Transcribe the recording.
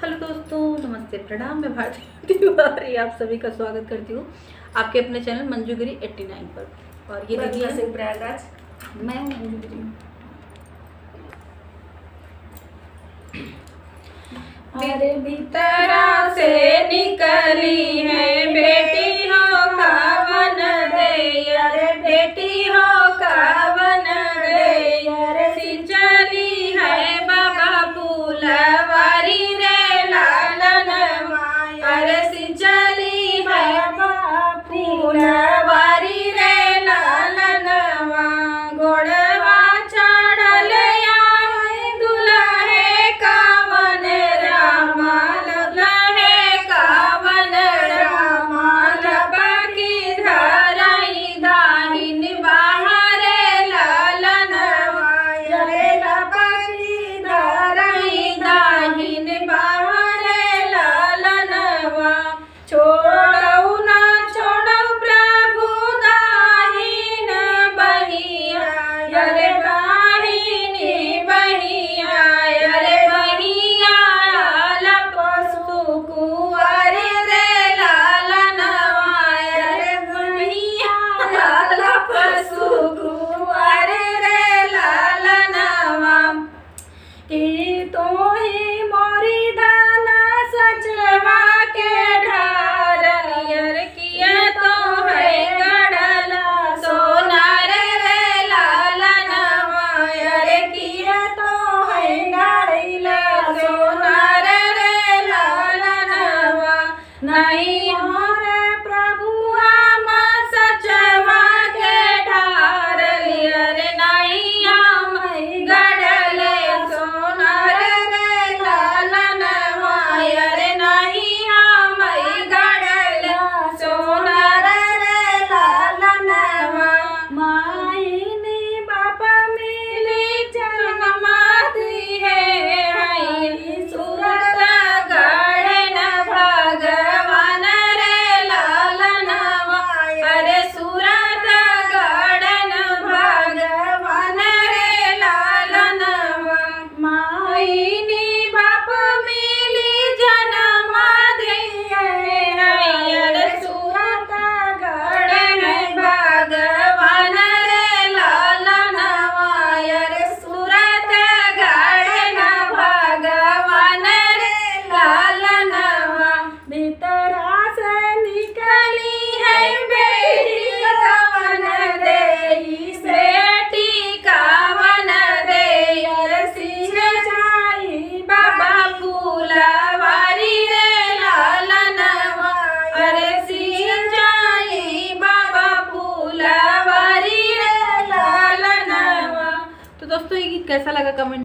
Hello दोस्तों, नमस्ते, प्रणाम। मैं भारती तिवारी आप सभी का स्वागत करती हूँ आपके अपने चैनल मंजूगिरी 89 पर। और ये देखिए प्रयागराज, मैं हूँ मंजूगिरी। मेरे भीतरा से निकली है बेटी हो कावन दे, अरे बेटी हो कावन दे, अरे सिंचली है बाबा फूलवारी रे लालन माया, अरे सिंचली है बाबा फूलवारी रे लालन माया, घोड़वा चढ़ल आए दुल्हे कावन रामा, दुल्हे कावन रामा, लबकी धराई दाहिन बाहरे लालन माया, रे लबकी धराई दाहिन बाहरे लालन माया, छोड़ऊ ना छोड़ऊ प्रभु दाहिन बहिया, अरे दाहिनी बहिया, अरे बहिया लपसु कुंवारी रे लालन माया, रे बहिया लपसु कुंवारी रे लालन माया, कि तो ही मोरी दाना सचवा के ढारनियर किया तो है गड़ल सोनार रे लालन माया, रे किया तो है गड़ल सोनार रे लालन माया, नहीं हो रे प्रभु हम सचवा के ढारनियर, नहीं हम गड़ल सोनार रे लालन माया, रे नहीं हम गड़ल सोनार रे लालन माया, मायनी बाप मिली जन्म दी है सूरत गढ़न भगवान रे लालन माया, अरे सूरत गढ़न भगवान रे लालन मायनी बाप मिली जन्म दिए अरे सूरत गढ़न भगवान रे लालन माया, रे सूरत गढ़न भगवान रे लालन माया, भीतरा से निकली है बेटी कावन दे, बेटी कावन दे, अरे सिंह जाई बाबा फूलवारी रे लालन माया, अरे सिंह जाई बाबा फूलवारी रे लालन माया। तो दोस्तों, ये गीत कैसा लगा कमेंट